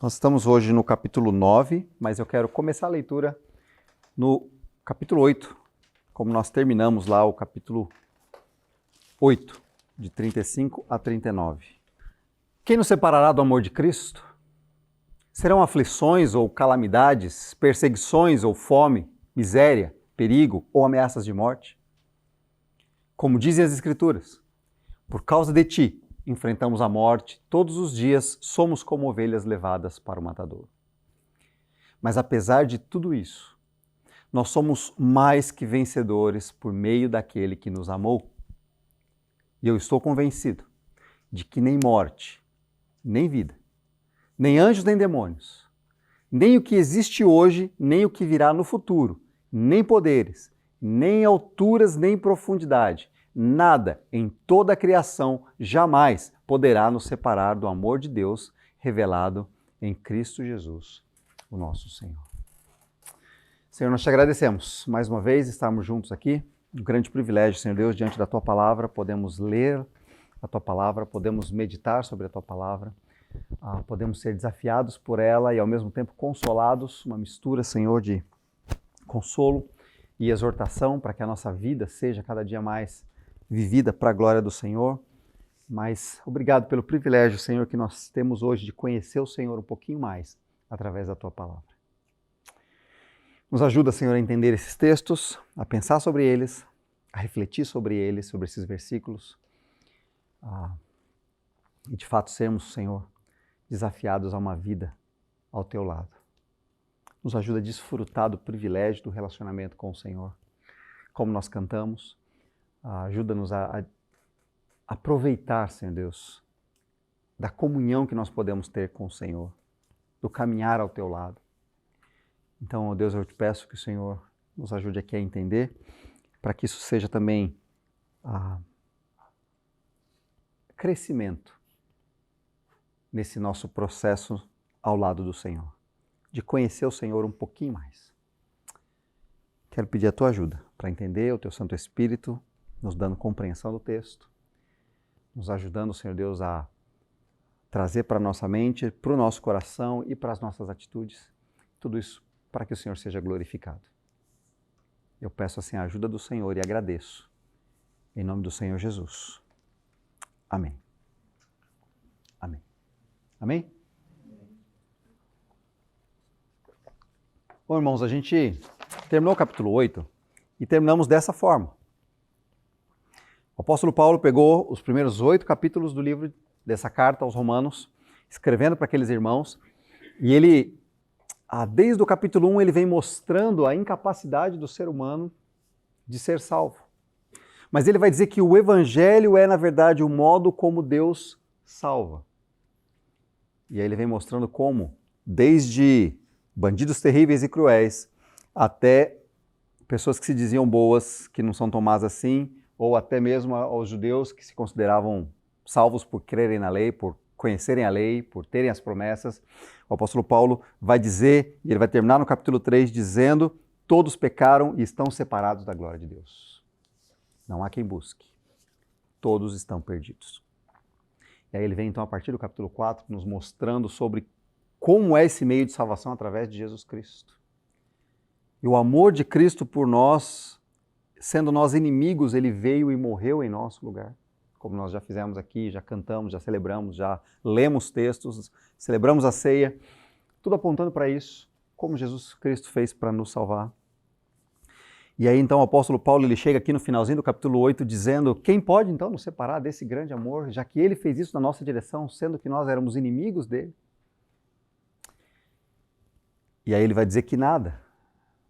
Nós estamos hoje no capítulo 9, mas eu quero começar a leitura no capítulo 8, como nós terminamos lá o capítulo 8, de 35 a 39. Quem nos separará do amor de Cristo? Serão aflições ou calamidades, perseguições ou fome, miséria, perigo ou ameaças de morte? Como dizem as Escrituras, por causa de ti, enfrentamos a morte, todos os dias somos como ovelhas levadas para o matadouro. Mas apesar de tudo isso, nós somos mais que vencedores por meio daquele que nos amou. E eu estou convencido de que nem morte, nem vida, nem anjos nem demônios, nem o que existe hoje, nem o que virá no futuro, nem poderes, nem alturas, nem profundidade, nada em toda a criação jamais poderá nos separar do amor de Deus revelado em Cristo Jesus, o nosso Senhor. Senhor, nós te agradecemos mais uma vez estarmos juntos aqui. Um grande privilégio, Senhor Deus, diante da Tua Palavra, podemos ler a Tua Palavra, podemos meditar sobre a Tua Palavra, podemos ser desafiados por ela e ao mesmo tempo consolados, uma mistura, Senhor, de consolo e exortação para que a nossa vida seja cada dia mais vivida para a glória do Senhor. Mas obrigado pelo privilégio, Senhor, que nós temos hoje de conhecer o Senhor um pouquinho mais através da Tua Palavra. Nos ajuda, Senhor, a entender esses textos, a pensar sobre eles, a refletir sobre eles, sobre esses versículos, e de fato sermos, Senhor, desafiados a uma vida ao Teu lado. Nos ajuda a desfrutar do privilégio do relacionamento com o Senhor, como nós cantamos. Ajuda-nos a aproveitar, Senhor Deus, da comunhão que nós podemos ter com o Senhor, do caminhar ao Teu lado. Então, ó Deus, eu te peço que o Senhor nos ajude aqui a entender, para que isso seja também crescimento nesse nosso processo ao lado do Senhor, de conhecer o Senhor um pouquinho mais. Quero pedir a Tua ajuda para entender o Teu Santo Espírito, nos dando compreensão do texto, nos ajudando, Senhor Deus, a trazer para a nossa mente, para o nosso coração e para as nossas atitudes, tudo isso para que o Senhor seja glorificado. Eu peço assim a ajuda do Senhor e agradeço, em nome do Senhor Jesus. Amém. Amém. Amém? Bom, irmãos, a gente terminou o capítulo 8 e terminamos dessa forma. O apóstolo Paulo pegou os primeiros 8 capítulos do livro dessa carta aos Romanos, escrevendo para aqueles irmãos, e ele, desde o capítulo 1, ele vem mostrando a incapacidade do ser humano de ser salvo. Mas ele vai dizer que o evangelho é, na verdade, o modo como Deus salva. E aí ele vem mostrando como, desde bandidos terríveis e cruéis, até pessoas que se diziam boas, que não são tomadas assim, ou até mesmo aos judeus que se consideravam salvos por crerem na lei, por conhecerem a lei, por terem as promessas. O apóstolo Paulo vai dizer, e ele vai terminar no capítulo 3, dizendo: todos pecaram e estão separados da glória de Deus. Não há quem busque. Todos estão perdidos. E aí ele vem então a partir do capítulo 4, nos mostrando sobre como é esse meio de salvação através de Jesus Cristo. E o amor de Cristo por nós, sendo nós inimigos, ele veio e morreu em nosso lugar. Como nós já fizemos aqui, já cantamos, já celebramos, já lemos textos, celebramos a ceia, tudo apontando para isso, como Jesus Cristo fez para nos salvar. E aí então o apóstolo Paulo ele chega aqui no finalzinho do capítulo 8 dizendo: quem pode então nos separar desse grande amor, já que ele fez isso na nossa direção, sendo que nós éramos inimigos dele? E aí ele vai dizer que nada,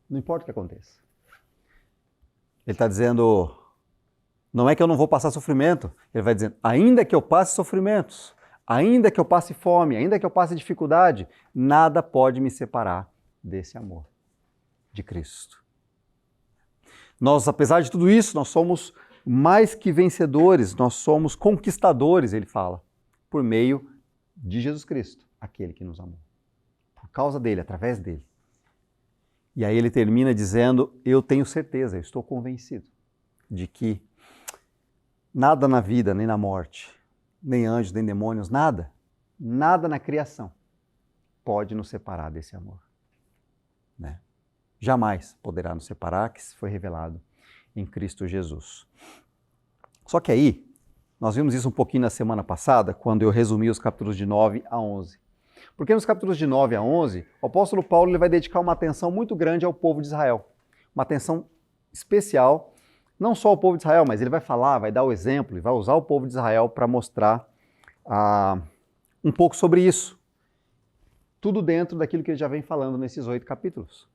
não importa o que aconteça. Ele está dizendo, não é que eu não vou passar sofrimento, ele vai dizendo, ainda que eu passe sofrimentos, ainda que eu passe fome, ainda que eu passe dificuldade, nada pode me separar desse amor de Cristo. Nós, apesar de tudo isso, nós somos mais que vencedores, nós somos conquistadores, ele fala, por meio de Jesus Cristo, aquele que nos amou. Por causa dele, através dele. E aí ele termina dizendo, eu tenho certeza, eu estou convencido de que nada na vida, nem na morte, nem anjos, nem demônios, nada na criação pode nos separar desse amor, né? Jamais poderá nos separar, que foi revelado em Cristo Jesus. Só que aí, nós vimos isso um pouquinho na semana passada, quando eu resumi os capítulos de 9 a 11. Porque nos capítulos de 9 a 11, o apóstolo Paulo ele vai dedicar uma atenção muito grande ao povo de Israel. Uma atenção especial, não só ao povo de Israel, mas ele vai falar, vai dar o exemplo, e vai usar o povo de Israel para mostrar um pouco sobre isso. Tudo dentro daquilo que ele já vem falando nesses 8 capítulos.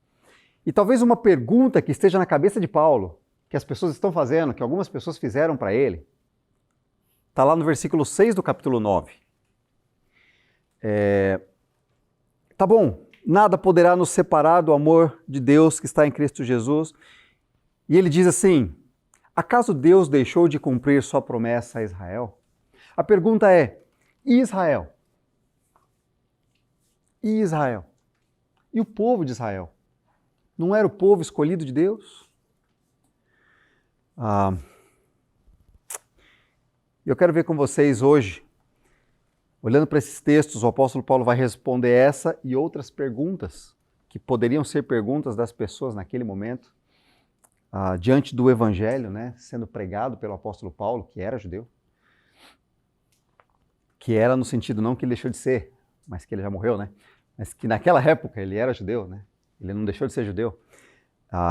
E talvez uma pergunta que esteja na cabeça de Paulo, que as pessoas estão fazendo, que algumas pessoas fizeram para ele, está lá no versículo 6 do capítulo 9. Tá bom, nada poderá nos separar do amor de Deus que está em Cristo Jesus. E ele diz assim, acaso Deus deixou de cumprir sua promessa a Israel? A pergunta é, e Israel? E Israel? E o povo de Israel? Não era o povo escolhido de Deus? Eu quero ver com vocês hoje, olhando para esses textos, o apóstolo Paulo vai responder essa e outras perguntas que poderiam ser perguntas das pessoas naquele momento, diante do evangelho, né, sendo pregado pelo apóstolo Paulo, que era judeu. Que era no sentido não que ele deixou de ser, mas que ele já morreu, né? Mas que naquela época ele era judeu, né? Ele não deixou de ser judeu.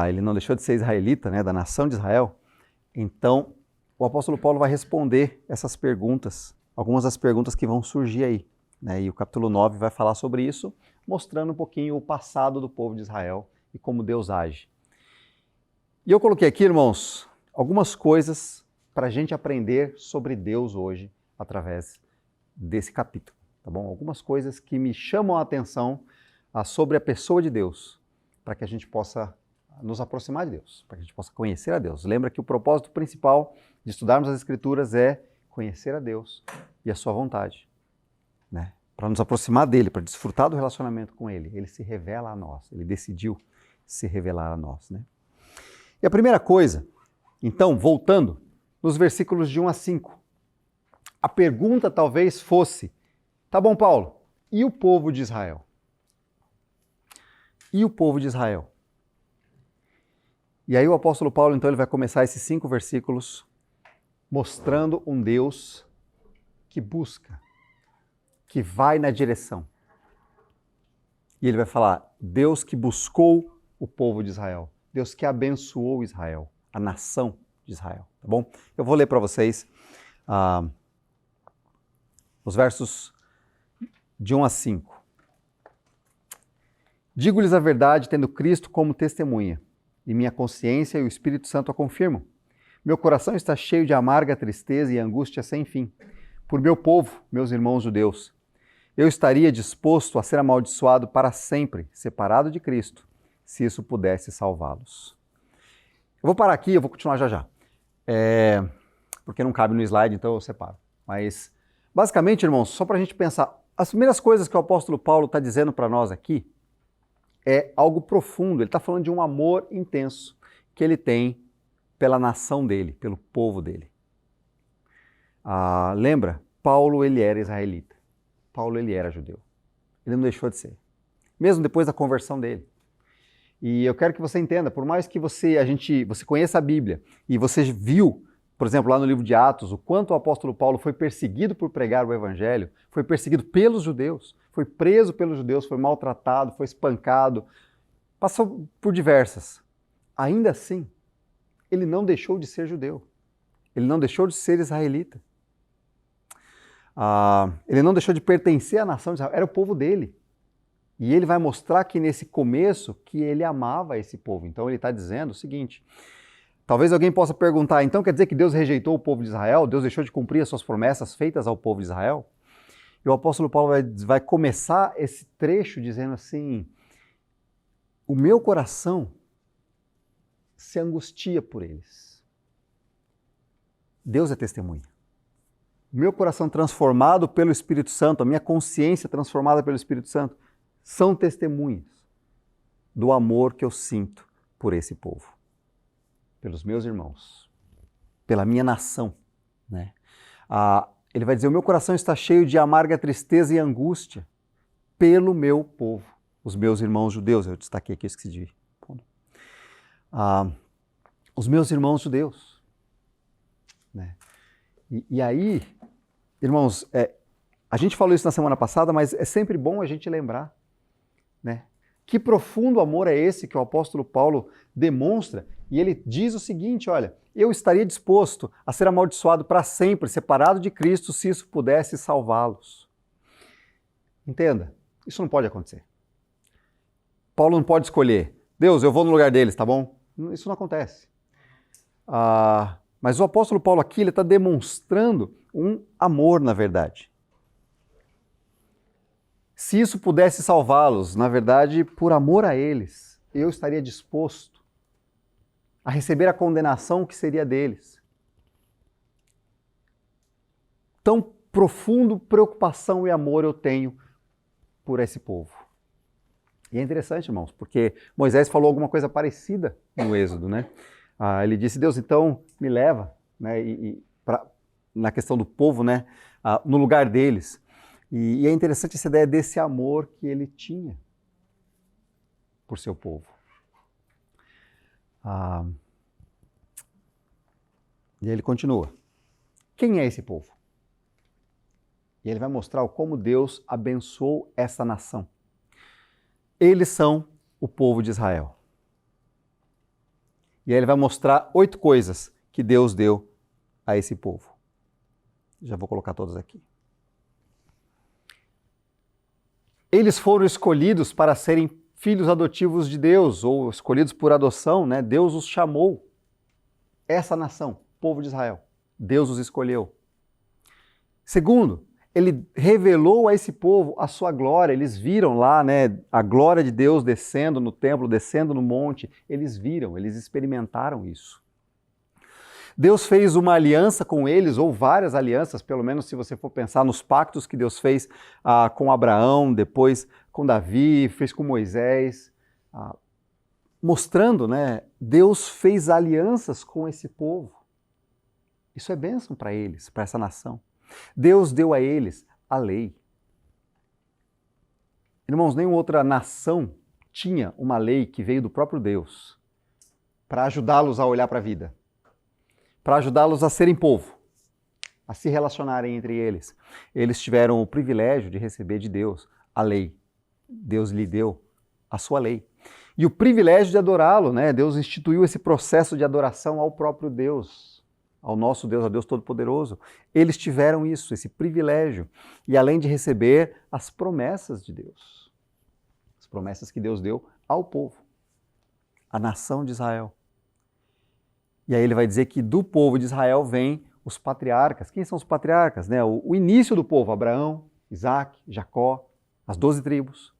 Ele não deixou de ser israelita, né, da nação de Israel. Então, o apóstolo Paulo vai responder essas perguntas, algumas das perguntas que vão surgir aí, né? E o capítulo 9 vai falar sobre isso, mostrando um pouquinho o passado do povo de Israel e como Deus age. E eu coloquei aqui, irmãos, algumas coisas para a gente aprender sobre Deus hoje, através desse capítulo, tá bom? Algumas coisas que me chamam a atenção sobre a pessoa de Deus, para que a gente possa nos aproximar de Deus, para que a gente possa conhecer a Deus. Lembra que o propósito principal de estudarmos as Escrituras é conhecer a Deus e a sua vontade, né? Para nos aproximar dele, para desfrutar do relacionamento com ele. Ele se revela a nós, ele decidiu se revelar a nós, né? E a primeira coisa, então, voltando, nos versículos de 1 a 5, a pergunta talvez fosse, tá bom, Paulo, e o povo de Israel? E o povo de Israel? E aí o apóstolo Paulo, então, ele vai começar esses 5 versículos mostrando um Deus que busca, que vai na direção. E ele vai falar, Deus que buscou o povo de Israel, Deus que abençoou Israel, a nação de Israel, tá bom? Eu vou ler para vocês os versos de 1 a 5. Digo-lhes a verdade, tendo Cristo como testemunha, e minha consciência e o Espírito Santo a confirmam. Meu coração está cheio de amarga tristeza e angústia sem fim. Por meu povo, meus irmãos judeus, eu estaria disposto a ser amaldiçoado para sempre, separado de Cristo, se isso pudesse salvá-los. Eu vou parar aqui, eu vou continuar já. Porque não cabe no slide, então eu separo. Mas, basicamente, irmãos, só para a gente pensar, as primeiras coisas que o apóstolo Paulo está dizendo para nós aqui é algo profundo. Ele está falando de um amor intenso que ele tem pela nação dele, pelo povo dele. Lembra? Paulo, ele era israelita. Paulo, ele era judeu. Ele não deixou de ser. Mesmo depois da conversão dele. E eu quero que você entenda, por mais que você conheça a Bíblia e você viu, por exemplo, lá no livro de Atos, o quanto o apóstolo Paulo foi perseguido por pregar o evangelho, foi perseguido pelos judeus, foi preso pelos judeus, foi maltratado, foi espancado, passou por diversas. Ainda assim, ele não deixou de ser judeu. Ele não deixou de ser israelita. Ele não deixou de pertencer à nação de Israel, era o povo dele. E ele vai mostrar que nesse começo, que ele amava esse povo. Então ele está dizendo o seguinte, talvez alguém possa perguntar, então quer dizer que Deus rejeitou o povo de Israel? Deus deixou de cumprir as suas promessas feitas ao povo de Israel? E o apóstolo Paulo vai começar esse trecho dizendo assim, o meu coração se angustia por eles. Deus é testemunha. O meu coração transformado pelo Espírito Santo, a minha consciência transformada pelo Espírito Santo, são testemunhas do amor que eu sinto por esse povo, pelos meus irmãos, pela minha nação, né? Ele vai dizer, o meu coração está cheio de amarga tristeza e angústia. pelo meu povo, os meus irmãos judeus. Eu destaquei aqui, eu esqueci de pôr. Os meus irmãos judeus. Né? E aí, irmãos, a gente falou isso na semana passada, mas é sempre bom a gente lembrar, né? Que profundo amor é esse que o apóstolo Paulo demonstra? E ele diz o seguinte, olha, eu estaria disposto a ser amaldiçoado para sempre, separado de Cristo, se isso pudesse salvá-los. Entenda, isso não pode acontecer. Paulo não pode escolher, Deus, eu vou no lugar deles, tá bom? Isso não acontece. Mas o apóstolo Paulo aqui, ele está demonstrando um amor, na verdade. Se isso pudesse salvá-los, na verdade, por amor a eles, eu estaria disposto a receber a condenação que seria deles. Tão profundo preocupação e amor eu tenho por esse povo. E é interessante, irmãos, porque Moisés falou alguma coisa parecida no Êxodo, né? Ele disse, Deus, então me leva, né, na questão do povo, né, no lugar deles. E é interessante essa ideia desse amor que ele tinha por seu povo. E aí ele continua. Quem é esse povo? E ele vai mostrar como Deus abençoou essa nação. Eles são o povo de Israel. E aí ele vai mostrar 8 coisas que Deus deu a esse povo. Já vou colocar todas aqui. Eles foram escolhidos para serem filhos adotivos de Deus, ou escolhidos por adoção, né? Deus os chamou. Essa nação, povo de Israel, Deus os escolheu. Segundo, ele revelou a esse povo a sua glória. Eles viram lá, né, a glória de Deus descendo no templo, descendo no monte. Eles viram, eles experimentaram isso. Deus fez uma aliança com eles, ou várias alianças, pelo menos se você for pensar nos pactos que Deus fez com Abraão, depois com Davi, fez com Moisés, mostrando, né, Deus fez alianças com esse povo. Isso é bênção para eles, para essa nação. Deus deu a eles a lei. Irmãos, nenhuma outra nação tinha uma lei que veio do próprio Deus para ajudá-los a olhar para a vida, para ajudá-los a serem povo, a se relacionarem entre eles. Eles tiveram o privilégio de receber de Deus a lei. Deus lhe deu a sua lei. E o privilégio de adorá-lo, né? Deus instituiu esse processo de adoração ao próprio Deus, ao nosso Deus, ao Deus Todo-Poderoso. Eles tiveram isso, esse privilégio. E além de receber as promessas de Deus, as promessas que Deus deu ao povo, à nação de Israel. E aí ele vai dizer que do povo de Israel vêm os patriarcas. Quem são os patriarcas? Né? O início do povo, Abraão, Isaac, Jacó, as 12 tribos.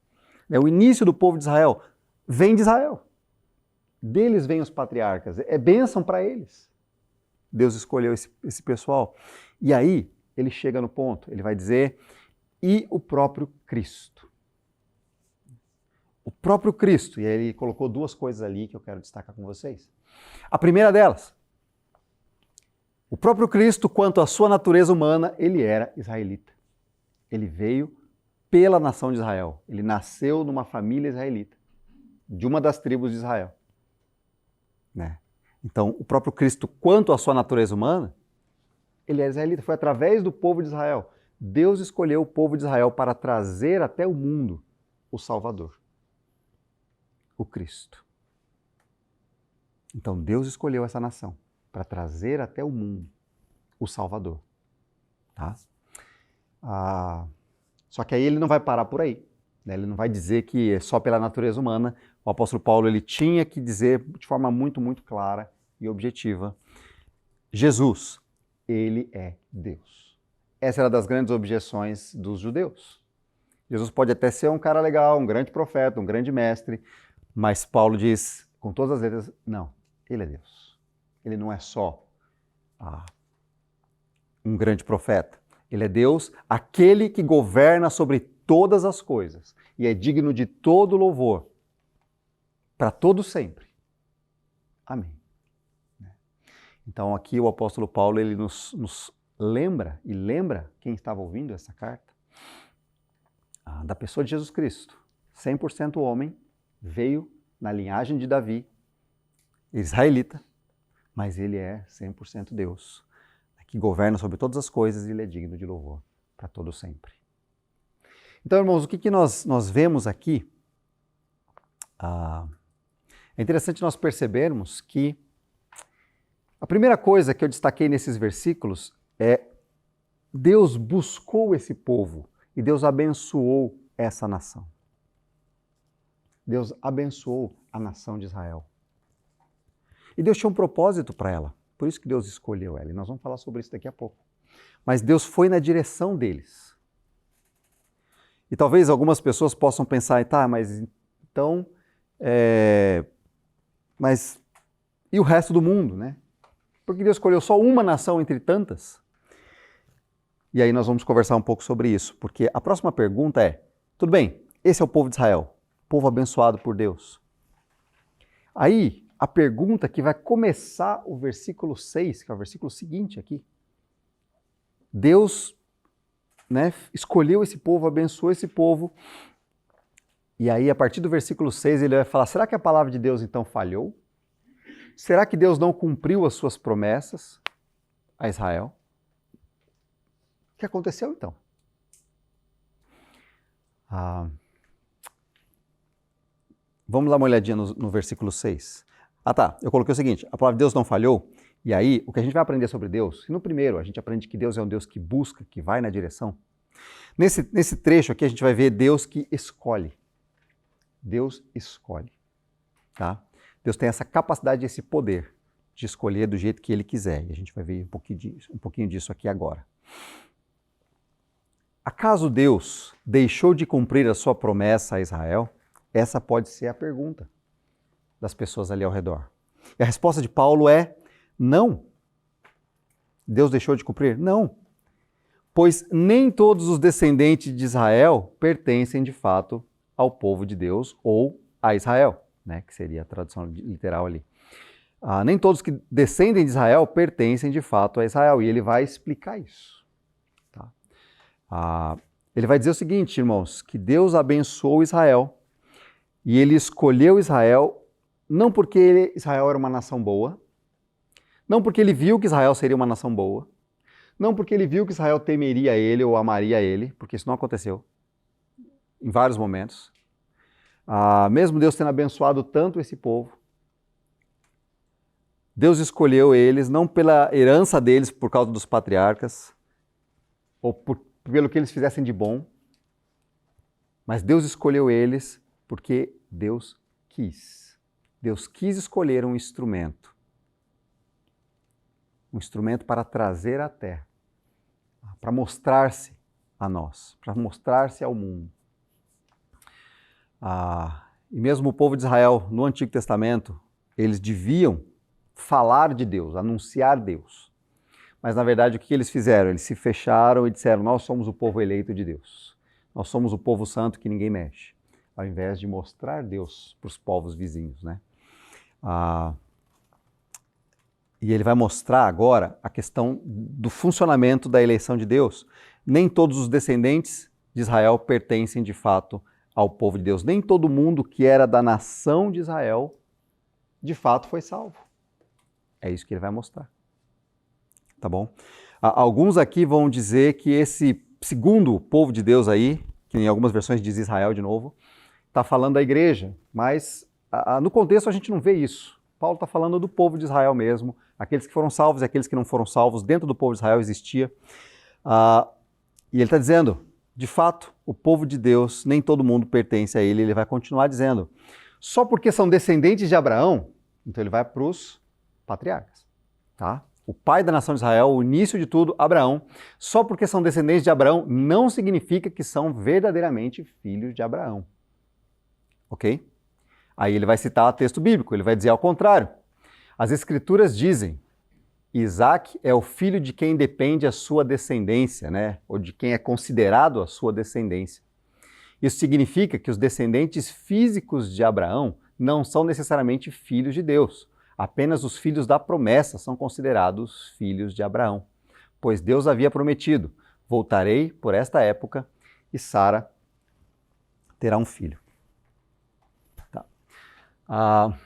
O início do povo de Israel vem de Israel. Deles vêm os patriarcas. É bênção para eles. Deus escolheu esse pessoal. E aí ele chega no ponto, ele vai dizer, e o próprio Cristo. O próprio Cristo. E aí ele colocou 2 coisas ali que eu quero destacar com vocês. A primeira delas, o próprio Cristo, quanto à sua natureza humana, ele era israelita. Ele veio pela nação de Israel. Ele nasceu numa família israelita, de uma das tribos de Israel. Né? Então, o próprio Cristo, quanto à sua natureza humana, ele era israelita. Foi através do povo de Israel. Deus escolheu o povo de Israel para trazer até o mundo o Salvador, o Cristo. Então, Deus escolheu essa nação para trazer até o mundo o Salvador. Tá? Só que aí ele não vai parar por aí. Né? Ele não vai dizer que é só pela natureza humana. O apóstolo Paulo ele tinha que dizer de forma muito, muito clara e objetiva: Jesus, ele é Deus. Essa era uma das grandes objeções dos judeus. Jesus pode até ser um cara legal, um grande profeta, um grande mestre, mas Paulo diz com todas as letras, não, ele é Deus. Ele não é só um grande profeta. Ele é Deus, aquele que governa sobre todas as coisas e é digno de todo louvor, para todo sempre. Amém. Então aqui o apóstolo Paulo ele nos lembra, e lembra quem estava ouvindo essa carta, da pessoa de Jesus Cristo, 100% homem, veio na linhagem de Davi, israelita, mas ele é 100% Deus, que governa sobre todas as coisas e ele é digno de louvor para todo sempre. Então, irmãos, o que nós vemos aqui? É interessante nós percebermos que a primeira coisa que eu destaquei nesses versículos é Deus buscou esse povo e Deus abençoou essa nação. Deus abençoou a nação de Israel. E Deus tinha um propósito para ela, por isso que Deus escolheu ela, e nós vamos falar sobre isso daqui a pouco. Mas Deus foi na direção deles. E talvez algumas pessoas possam pensar, tá, mas então, mas e o resto do mundo, né? Porque Deus escolheu só uma nação entre tantas? E aí nós vamos conversar um pouco sobre isso, porque a próxima pergunta é, tudo bem, esse é o povo de Israel, povo abençoado por Deus. Aí, a pergunta que vai começar o versículo 6, que é o versículo seguinte aqui. Deus, né, escolheu esse povo, abençoou esse povo, e aí a partir do versículo 6 ele vai falar, será que a palavra de Deus então falhou? Será que Deus não cumpriu as suas promessas a Israel? O que aconteceu então? Vamos dar uma olhadinha no versículo 6. Tá, eu coloquei o seguinte, a palavra de Deus não falhou, e aí o que a gente vai aprender sobre Deus, e no primeiro a gente aprende que Deus é um Deus que busca, que vai na direção. Nesse trecho aqui a gente vai ver Deus que escolhe. Deus escolhe, tá? Deus tem essa capacidade, esse poder de escolher do jeito que Ele quiser, e a gente vai ver um pouquinho disso aqui agora. Acaso Deus deixou de cumprir a sua promessa a Israel? Essa pode ser a pergunta das pessoas ali ao redor. E a resposta de Paulo é não. Deus deixou de cumprir? Não. Pois nem todos os descendentes de Israel pertencem de fato ao povo de Deus ou a Israel, né, que seria a tradução literal ali. Nem todos que descendem de Israel pertencem de fato a Israel, e ele vai explicar isso. Tá? Ele vai dizer o seguinte, irmãos, que Deus abençoou Israel e ele escolheu Israel não porque Israel era uma nação boa, não porque ele viu que Israel seria uma nação boa, não porque ele viu que Israel temeria ele ou amaria ele, porque isso não aconteceu em vários momentos. Mesmo Deus tendo abençoado tanto esse povo, Deus escolheu eles não pela herança deles por causa dos patriarcas, ou pelo que eles fizessem de bom, mas Deus escolheu eles porque Deus quis. Deus quis escolher um instrumento para trazer à terra, para mostrar-se a nós, para mostrar-se ao mundo. E mesmo o povo de Israel, no Antigo Testamento, eles deviam falar de Deus, anunciar Deus. Mas, na verdade, o que eles fizeram? Eles se fecharam e disseram, nós somos o povo eleito de Deus. Nós somos o povo santo que ninguém mexe. Ao invés de mostrar Deus para os povos vizinhos, né? E ele vai mostrar agora a questão do funcionamento da eleição de Deus. Nem todos os descendentes de Israel pertencem de fato ao povo de Deus. Nem todo mundo que era da nação de Israel, de fato, foi salvo. É isso que ele vai mostrar. Tá bom? Alguns aqui vão dizer que esse segundo povo de Deus aí, que em algumas versões diz Israel de novo, está falando da igreja, mas no contexto a gente não vê isso. Paulo está falando do povo de Israel mesmo, aqueles que foram salvos e aqueles que não foram salvos, dentro do povo de Israel existia. E ele está dizendo, de fato, o povo de Deus, nem todo mundo pertence a ele. Ele vai continuar dizendo, só porque são descendentes de Abraão, então ele vai para os patriarcas. Tá? O pai da nação de Israel, o início de tudo, Abraão, só porque são descendentes de Abraão, não significa que são verdadeiramente filhos de Abraão. Ok? Aí ele vai citar o texto bíblico, ele vai dizer ao contrário. As escrituras dizem, Isaac é o filho de quem depende a sua descendência, né? Ou de quem é considerado a sua descendência. Isso significa que os descendentes físicos de Abraão não são necessariamente filhos de Deus. Apenas os filhos da promessa são considerados filhos de Abraão. Pois Deus havia prometido, voltarei por esta época e Sara terá um filho. Tá.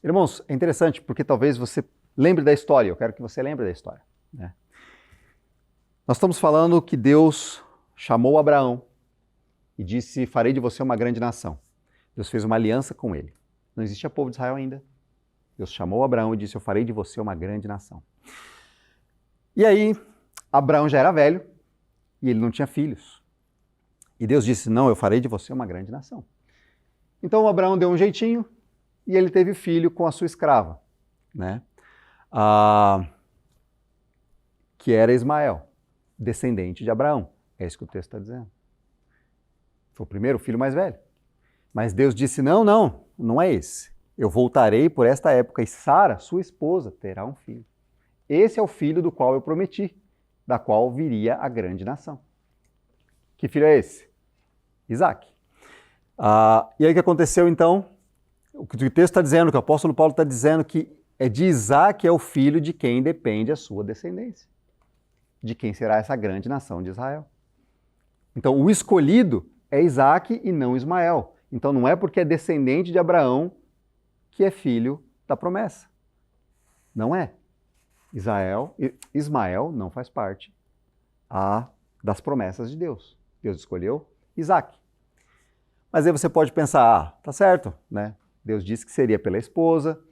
Irmãos, é interessante porque talvez você lembre da história, eu quero que você lembre da história, né? Nós estamos falando que Deus chamou Abraão e disse, farei de você uma grande nação. Deus fez uma aliança com ele. Não existia povo de Israel ainda. Deus chamou Abraão e disse, eu farei de você uma grande nação. E aí, Abraão já era velho e ele não tinha filhos. E Deus disse, não, eu farei de você uma grande nação. Então Abraão deu um jeitinho e ele teve filho com a sua escrava, né? Que era Ismael, descendente de Abraão. É isso que o texto está dizendo. Foi o primeiro filho mais velho. Mas Deus disse, não é esse. Eu voltarei por esta época e Sara, sua esposa, terá um filho. Esse é o filho do qual eu prometi, da qual viria a grande nação. Que filho é esse? Isaac. E aí o que aconteceu então? O que o texto está dizendo, que o apóstolo Paulo está dizendo que é de Isaac é o filho de quem depende a sua descendência. De quem será essa grande nação de Israel. Então o escolhido é Isaac e não Ismael. Então não é porque é descendente de Abraão que é filho da promessa. Não é. Ismael não faz parte das promessas de Deus. Deus escolheu Isaac. Mas aí você pode pensar, tá certo, né? Deus disse que seria pela esposa,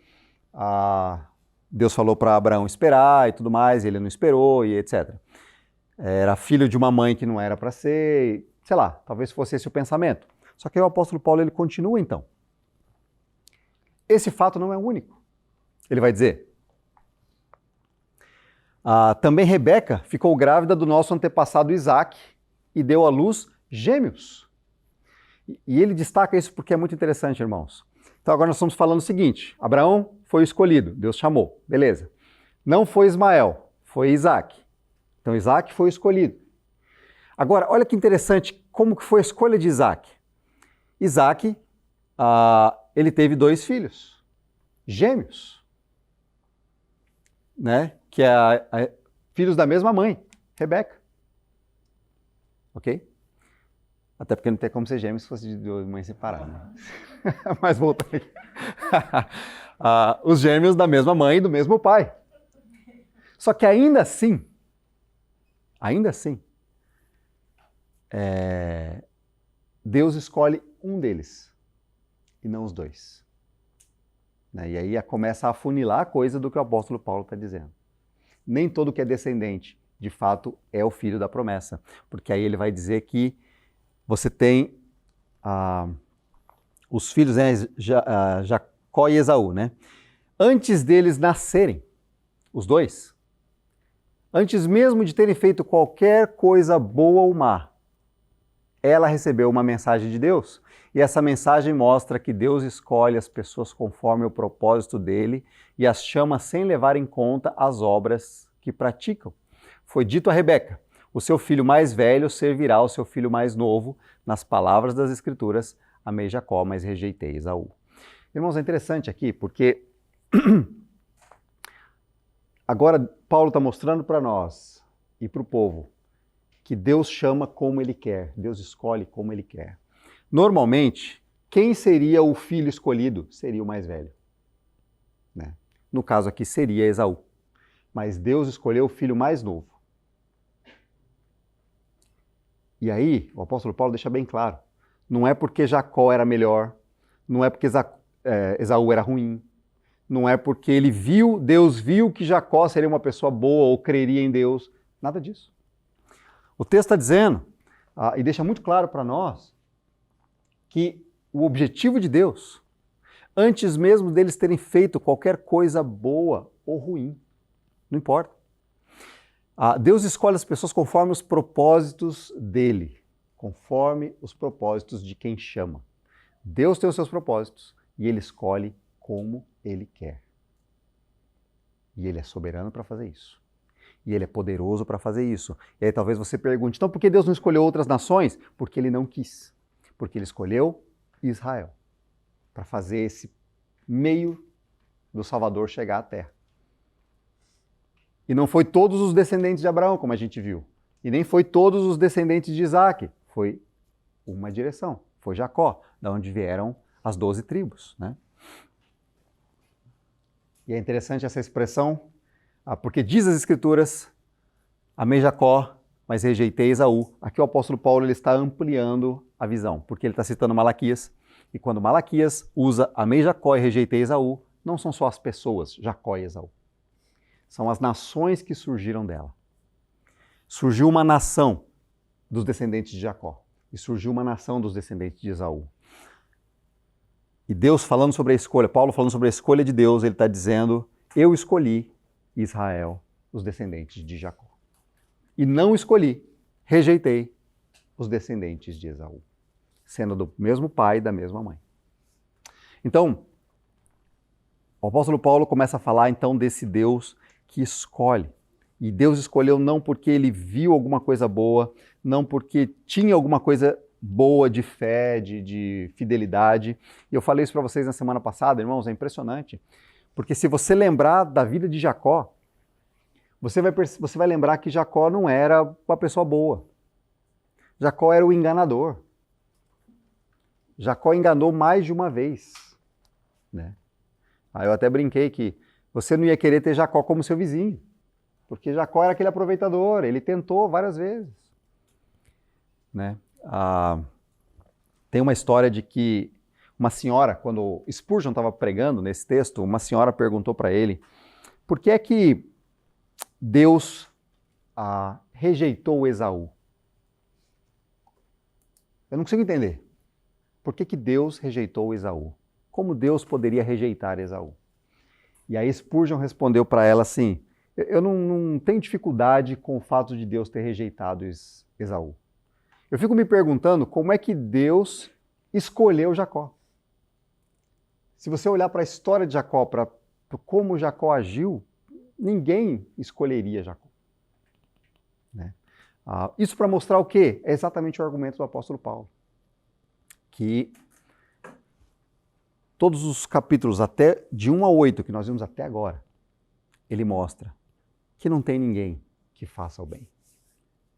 Deus falou para Abraão esperar e tudo mais, ele não esperou e etc. Era filho de uma mãe que não era para ser, sei lá, talvez fosse esse o pensamento. Só que aí o apóstolo Paulo ele continua então. Esse fato não é único. Ele vai dizer, também Rebeca ficou grávida do nosso antepassado Isaac e deu à luz gêmeos. E ele destaca isso porque é muito interessante, irmãos. Então agora nós estamos falando o seguinte, Abraão foi o escolhido, Deus chamou, beleza. Não foi Ismael, foi Isaac. Então Isaac foi o escolhido. Agora, olha que interessante como que foi a escolha de Isaac. Isaac, ele teve 2 filhos, gêmeos, né? Que é filhos da mesma mãe, Rebeca. Ok? Até porque não tem como ser gêmeos se fosse de 2 mães separadas. Né? Mas voltando aqui. Os gêmeos da mesma mãe e do mesmo pai. Só que ainda assim, Deus escolhe um deles e não os 2. Né? E aí começa a afunilar a coisa do que o apóstolo Paulo está dizendo. Nem todo que é descendente, de fato, é o filho da promessa. Porque aí ele vai dizer que você tem os filhos, né, Jacó e Esaú, né? Antes deles nascerem, os 2, antes mesmo de terem feito qualquer coisa boa ou má, ela recebeu uma mensagem de Deus. E essa mensagem mostra que Deus escolhe as pessoas conforme o propósito dele e as chama sem levar em conta as obras que praticam. Foi dito a Rebeca, o seu filho mais velho servirá ao seu filho mais novo. Nas palavras das Escrituras, amei Jacó, mas rejeitei Esaú. Irmãos, é interessante aqui, porque agora Paulo está mostrando para nós e para o povo que Deus chama como Ele quer, Deus escolhe como Ele quer. Normalmente, quem seria o filho escolhido seria o mais velho. Né? No caso aqui seria Esaú. Mas Deus escolheu o filho mais novo. E aí, o apóstolo Paulo deixa bem claro, não é porque Jacó era melhor, não é porque Esaú era ruim, não é porque Deus viu que Jacó seria uma pessoa boa ou creria em Deus, nada disso. O texto está dizendo, e deixa muito claro para nós, que o objetivo de Deus, antes mesmo deles terem feito qualquer coisa boa ou ruim, não importa. Deus escolhe as pessoas conforme os propósitos dele, conforme os propósitos de quem chama. Deus tem os seus propósitos e ele escolhe como ele quer. E ele é soberano para fazer isso. E ele é poderoso para fazer isso. E aí talvez você pergunte, então por que Deus não escolheu outras nações? Porque ele não quis. Porque ele escolheu Israel para fazer esse meio do Salvador chegar à terra. E não foi todos os descendentes de Abraão, como a gente viu. E nem foi todos os descendentes de Isaac. Foi uma direção. Foi Jacó, da onde vieram as 12 tribos, né? E é interessante essa expressão, porque diz as Escrituras, amei Jacó, mas rejeitei Esaú. Aqui o apóstolo Paulo ele está ampliando a visão, porque ele está citando Malaquias, e quando Malaquias usa amei Jacó e rejeitei Esaú, não são só as pessoas, Jacó e Esaú. São as nações que surgiram dela. Surgiu uma nação dos descendentes de Jacó, e surgiu uma nação dos descendentes de Esaú. E Deus falando sobre a escolha, Paulo falando sobre a escolha de Deus, ele está dizendo, eu escolhi Israel, os descendentes de Jacó. E não escolhi, rejeitei os descendentes de Esaú, sendo do mesmo pai e da mesma mãe. Então, o apóstolo Paulo começa a falar então desse Deus que escolhe. E Deus escolheu não porque ele viu alguma coisa boa, não porque tinha alguma coisa boa de fé, de fidelidade. E eu falei isso para vocês na semana passada, irmãos, é impressionante. Porque se você lembrar da vida de Jacó, você vai lembrar que Jacó não era uma pessoa boa. Jacó era o enganador. Jacó enganou mais de uma vez, né? Aí eu até brinquei que você não ia querer ter Jacó como seu vizinho, porque Jacó era aquele aproveitador, ele tentou várias vezes, né? Tem uma história de que uma senhora, quando Spurgeon estava pregando nesse texto, uma senhora perguntou para ele por que é que Deus rejeitou Esaú. Eu não consigo entender. Por que Deus rejeitou Esaú? Como Deus poderia rejeitar Esaú? E aí Spurgeon respondeu para ela assim, eu não tenho dificuldade com o fato de Deus ter rejeitado Esaú. Eu fico me perguntando como é que Deus escolheu Jacó. Se você olhar para a história de Jacó, para como Jacó agiu, ninguém escolheria Jacó. Né? Isso para mostrar o quê? É exatamente o argumento do apóstolo Paulo. Que todos os capítulos até de 1 a 8 que nós vimos até agora, ele mostra que não tem ninguém que faça o bem.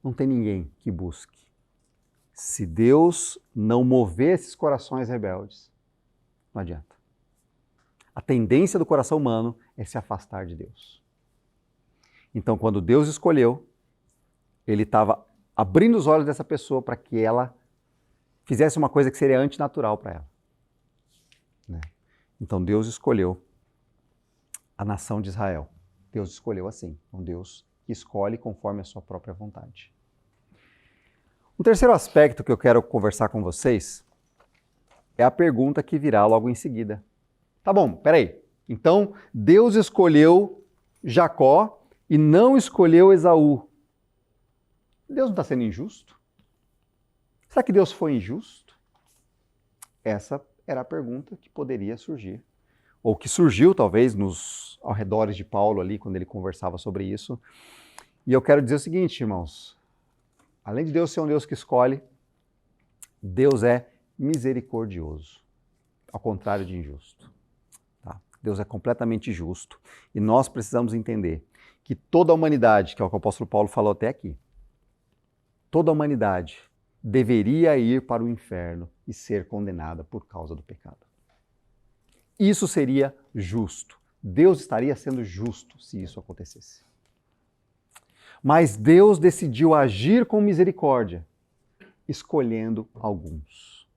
Não tem ninguém que busque. Se Deus não mover esses corações rebeldes, não adianta. A tendência do coração humano é se afastar de Deus. Então, quando Deus escolheu, ele estava abrindo os olhos dessa pessoa para que ela fizesse uma coisa que seria antinatural para ela. Né? Então, Deus escolheu a nação de Israel. Deus escolheu assim. Um Deus que escolhe conforme a sua própria vontade. Um terceiro aspecto que eu quero conversar com vocês é a pergunta que virá logo em seguida. Tá bom, peraí. Então, Deus escolheu Jacó e não escolheu Esaú. Deus não está sendo injusto? Será que Deus foi injusto? Essa era a pergunta que poderia surgir. Ou que surgiu, talvez, nos arredores de Paulo ali, quando ele conversava sobre isso. E eu quero dizer o seguinte, irmãos. Além de Deus ser um Deus que escolhe, Deus é misericordioso, ao contrário de injusto. Tá? Deus é completamente justo. E nós precisamos entender que toda a humanidade, que é o que o apóstolo Paulo falou até aqui, toda a humanidade deveria ir para o inferno e ser condenada por causa do pecado. Isso seria justo. Deus estaria sendo justo se isso acontecesse. Mas Deus decidiu agir com misericórdia, escolhendo alguns.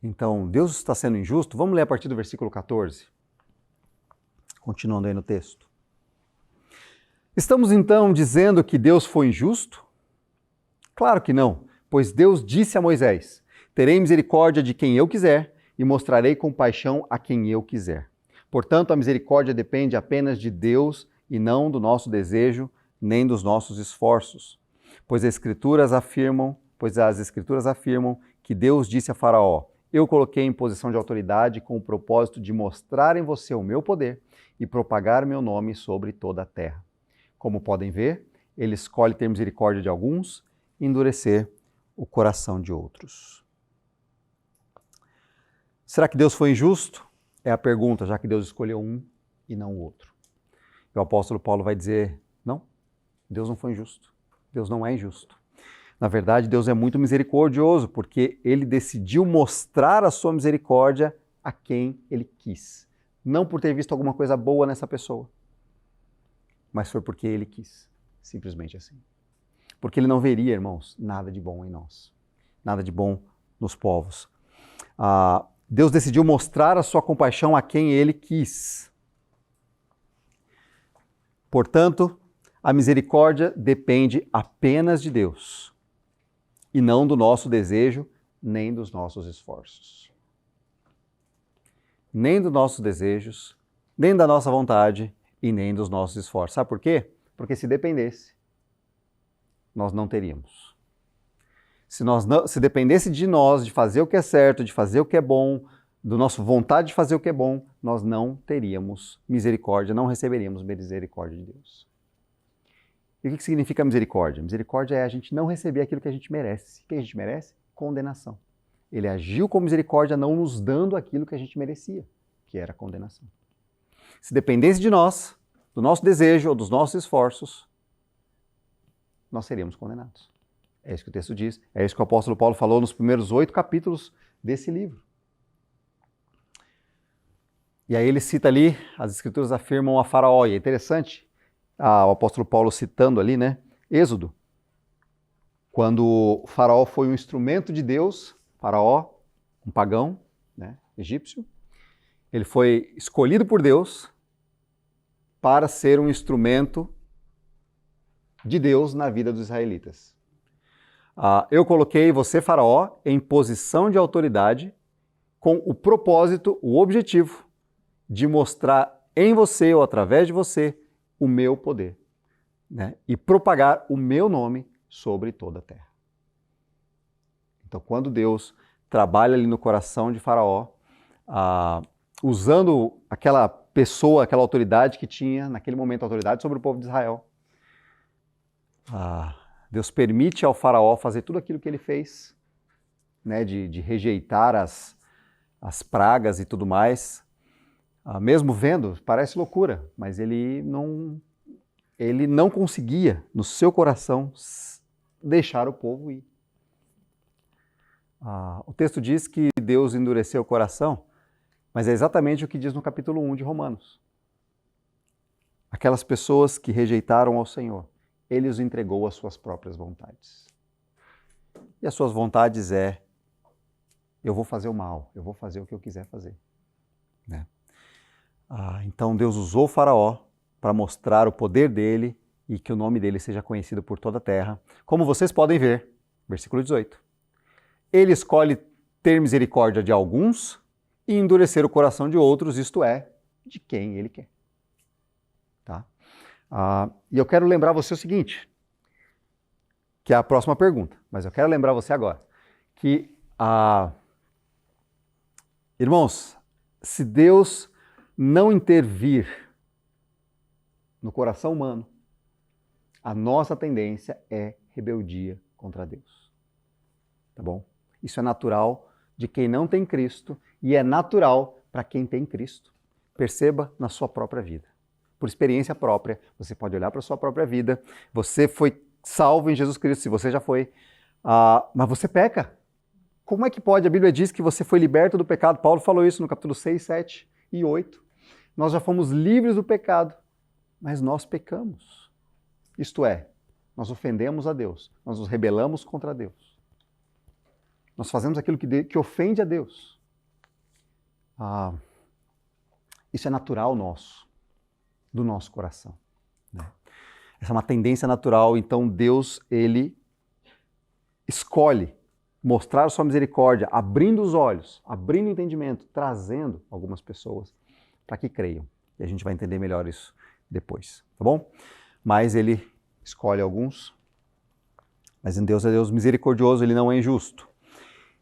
Então, Deus está sendo injusto? Vamos ler a partir do versículo 14. Continuando aí no texto. Estamos então dizendo que Deus foi injusto? Claro que não, pois Deus disse a Moisés, terei misericórdia de quem eu quiser e mostrarei compaixão a quem eu quiser. Portanto, a misericórdia depende apenas de Deus e não do nosso desejo, nem dos nossos esforços. Pois as Escrituras afirmam que Deus disse a Faraó, eu coloquei em posição de autoridade com o propósito de mostrar em você o meu poder e propagar meu nome sobre toda a terra. Como podem ver, ele escolhe ter misericórdia de alguns e endurecer o coração de outros. Será que Deus foi injusto? É a pergunta, já que Deus escolheu um e não o outro. E o apóstolo Paulo vai dizer, não, Deus não foi injusto. Deus não é injusto. Na verdade, Deus é muito misericordioso, porque Ele decidiu mostrar a sua misericórdia a quem Ele quis. Não por ter visto alguma coisa boa nessa pessoa, mas foi porque Ele quis, simplesmente assim. Porque Ele não veria, irmãos, nada de bom em nós, nada de bom nos povos. Deus decidiu mostrar a sua compaixão a quem Ele quis. Portanto, a misericórdia depende apenas de Deus, e não do nosso desejo, nem dos nossos esforços. Nem dos nossos desejos, nem da nossa vontade e nem dos nossos esforços. Sabe por quê? Porque se dependesse, nós não teríamos. Se dependesse de nós, de fazer o que é certo, de fazer o que é bom, da nossa vontade de fazer o que é bom, nós não teríamos misericórdia, não receberíamos misericórdia de Deus. E o que significa misericórdia? Misericórdia é a gente não receber aquilo que a gente merece. O que a gente merece? Condenação. Ele agiu com misericórdia, não nos dando aquilo que a gente merecia, que era condenação. Se dependesse de nós, do nosso desejo ou dos nossos esforços, nós seríamos condenados. É isso que o texto diz, é isso que o apóstolo Paulo falou nos primeiros 8 capítulos desse livro. E aí ele cita ali, as escrituras afirmam a Faraó, e é interessante, o apóstolo Paulo citando ali, né, Êxodo, quando o Faraó foi um instrumento de Deus, Faraó, um pagão, né, egípcio, ele foi escolhido por Deus para ser um instrumento de Deus na vida dos israelitas. Eu coloquei você, Faraó, em posição de autoridade com o propósito, o objetivo de mostrar em você ou através de você o meu poder, né? E propagar o meu nome sobre toda a terra. Então, quando Deus trabalha ali no coração de Faraó, usando aquela pessoa, aquela autoridade que tinha, naquele momento, autoridade sobre o povo de Israel, Deus permite ao Faraó fazer tudo aquilo que ele fez, né, de rejeitar as pragas e tudo mais. Mesmo vendo, parece loucura, mas ele não conseguia, no seu coração, deixar o povo ir. O texto diz que Deus endureceu o coração, mas é exatamente o que diz no capítulo 1 de Romanos. Aquelas pessoas que rejeitaram ao Senhor, Ele os entregou às suas próprias vontades. E as suas vontades eu vou fazer o mal, eu vou fazer o que eu quiser fazer, né? Então Deus usou o Faraó para mostrar o poder dele e que o nome dele seja conhecido por toda a terra. Como vocês podem ver, versículo 18. Ele escolhe ter misericórdia de alguns e endurecer o coração de outros, isto é, de quem ele quer. Tá? E eu quero lembrar você o seguinte, que é a próxima pergunta, mas eu quero lembrar você agora, que, irmãos, se Deus não intervir no coração humano, a nossa tendência é rebeldia contra Deus. Tá bom? Isso é natural de quem não tem Cristo e é natural para quem tem Cristo. Perceba na sua própria vida. Por experiência própria, você pode olhar para a sua própria vida. Você foi salvo em Jesus Cristo, se você já foi, mas você peca. Como é que pode? A Bíblia diz que você foi liberto do pecado. Paulo falou isso no capítulo 6, 7 e 8. Nós já fomos livres do pecado, mas nós pecamos. Isto é, nós ofendemos a Deus, nós nos rebelamos contra Deus. Nós fazemos aquilo que ofende a Deus. Isso é natural nosso, do nosso coração, né? Essa é uma tendência natural, então Deus, Ele escolhe mostrar a sua misericórdia, abrindo os olhos, abrindo o entendimento, trazendo algumas pessoas para que creiam. E a gente vai entender melhor isso depois, tá bom? Mas Ele escolhe alguns, mas em Deus é Deus misericordioso, Ele não é injusto.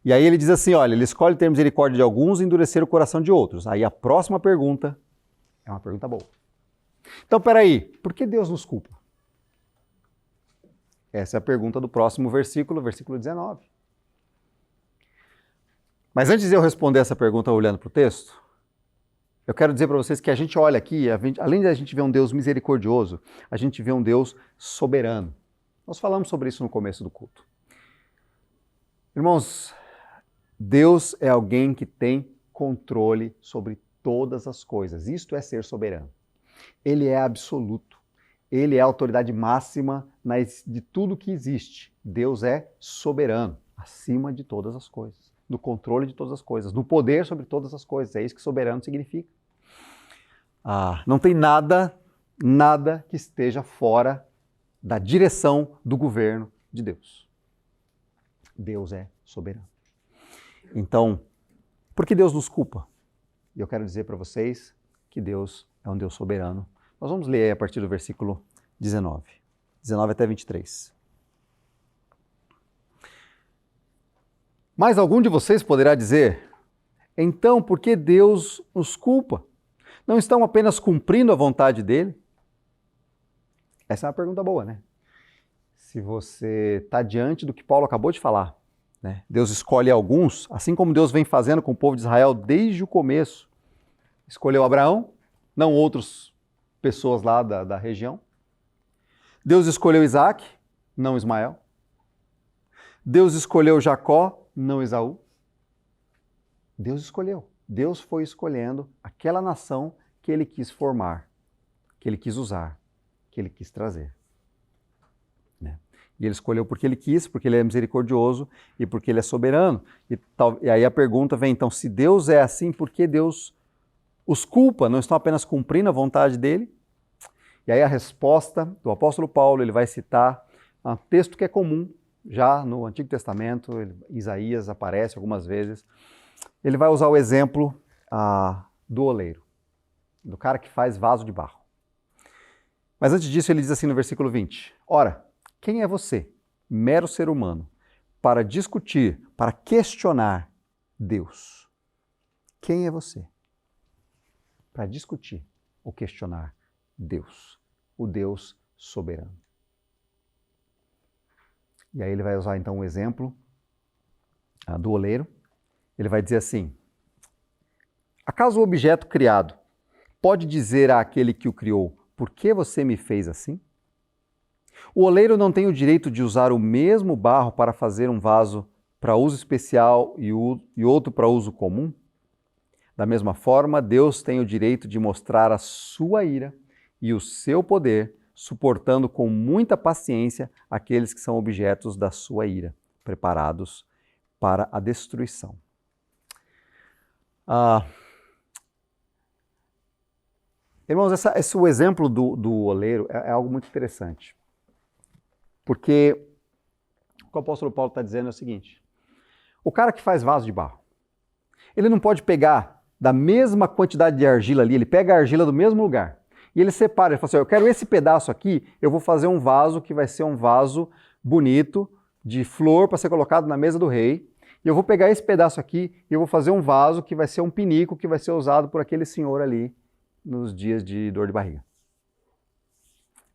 E aí ele diz assim, olha, Ele escolhe ter misericórdia de alguns e endurecer o coração de outros. Aí a próxima pergunta é uma pergunta boa. Então, peraí, por que Deus nos culpa? Essa é a pergunta do próximo versículo, versículo 19. Mas antes de eu responder essa pergunta olhando para o texto, eu quero dizer para vocês que a gente olha aqui, além de a gente ver um Deus misericordioso, a gente vê um Deus soberano. Nós falamos sobre isso no começo do culto. Irmãos, Deus é alguém que tem controle sobre todas as coisas. Isto é ser soberano. Ele é absoluto. Ele é a autoridade máxima de tudo que existe. Deus é soberano, acima de todas as coisas, no controle de todas as coisas, no poder sobre todas as coisas. É isso que soberano significa. Não tem nada que esteja fora da direção do governo de Deus. Deus é soberano. Então, por que Deus nos culpa? E eu quero dizer para vocês que Deus é um Deus soberano. Nós vamos ler aí a partir do versículo 19 até 23. Mas algum de vocês poderá dizer, então por que Deus nos culpa? Não estão apenas cumprindo a vontade dele? Essa é uma pergunta boa, né? Se você está diante do que Paulo acabou de falar, né? Deus escolhe alguns, assim como Deus vem fazendo com o povo de Israel desde o começo. Escolheu Abraão, não outras pessoas lá da região. Deus escolheu Isaac, não Ismael. Deus escolheu Jacó, não Esaú. Deus escolheu. Deus foi escolhendo aquela nação que ele quis formar, que ele quis usar, que ele quis trazer. Né? E ele escolheu porque ele quis, porque ele é misericordioso e porque ele é soberano. E aí a pergunta vem, então, se Deus é assim, por que Deus os culpa? Não estão apenas cumprindo a vontade dele? E aí a resposta do apóstolo Paulo, ele vai citar um texto que é comum, já no Antigo Testamento, Isaías aparece algumas vezes. Ele vai usar o exemplo do oleiro, do cara que faz vaso de barro. Mas antes disso ele diz assim no versículo 20, ora, quem é você, mero ser humano, para discutir, para questionar Deus? Quem é você? Para discutir ou questionar Deus, o Deus soberano. E aí ele vai usar então o exemplo do oleiro. Ele vai dizer assim, acaso o objeto criado pode dizer àquele que o criou, por que você me fez assim? O oleiro não tem o direito de usar o mesmo barro para fazer um vaso para uso especial e outro para uso comum? Da mesma forma, Deus tem o direito de mostrar a sua ira e o seu poder, suportando com muita paciência aqueles que são objetos da sua ira, preparados para a destruição. Irmãos, o exemplo do oleiro é algo muito interessante, porque o que o apóstolo Paulo está dizendo é o seguinte, o cara que faz vaso de barro, ele não pode pegar da mesma quantidade de argila ali, ele pega a argila do mesmo lugar, e ele separa, ele fala assim, eu quero esse pedaço aqui, eu vou fazer um vaso que vai ser um vaso bonito, de flor para ser colocado na mesa do rei, e eu vou pegar esse pedaço aqui e eu vou fazer um vaso que vai ser um pinico que vai ser usado por aquele senhor ali nos dias de dor de barriga.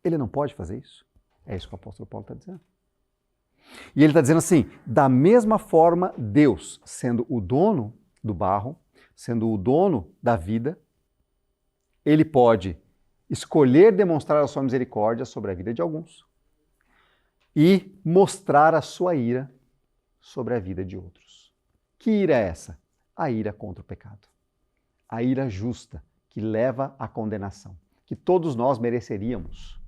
Ele não pode fazer isso? É isso que o apóstolo Paulo está dizendo. E ele está dizendo assim, da mesma forma, Deus, sendo o dono do barro, sendo o dono da vida, ele pode escolher demonstrar a sua misericórdia sobre a vida de alguns e mostrar a sua ira sobre a vida de outros. Que ira é essa? A ira contra o pecado. A ira justa, que leva à condenação, que todos nós mereceríamos.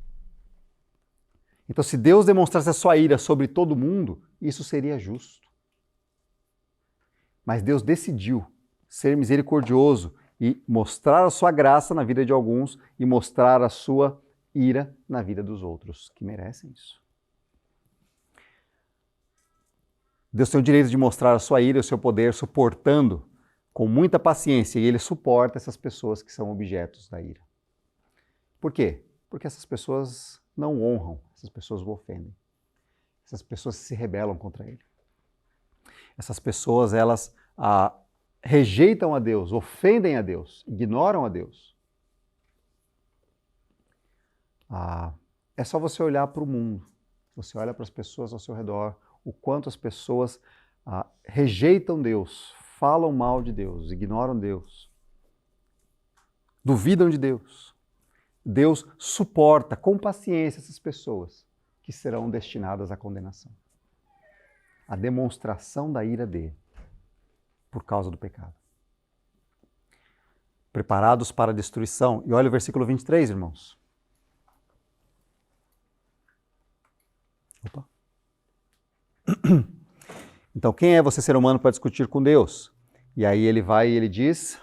Então, se Deus demonstrasse a sua ira sobre todo mundo, isso seria justo. Mas Deus decidiu ser misericordioso e mostrar a sua graça na vida de alguns e mostrar a sua ira na vida dos outros, que merecem isso. Deus tem o direito de mostrar a sua ira e o seu poder suportando com muita paciência, e ele suporta essas pessoas que são objetos da ira. Por quê? Porque essas pessoas não honram, essas pessoas o ofendem. Essas pessoas se rebelam contra ele. Essas pessoas, elas rejeitam a Deus, ofendem a Deus, ignoram a Deus. É só você olhar para o mundo, você olha para as pessoas ao seu redor, o quanto as pessoas rejeitam Deus, falam mal de Deus, ignoram Deus, duvidam de Deus. Deus suporta com paciência essas pessoas que serão destinadas à condenação. a demonstração da ira dele, por causa do pecado. Preparados para a destruição. E olha o versículo 23, irmãos. Opa. Então, quem é você, ser humano, para discutir com Deus? E aí ele vai e ele diz,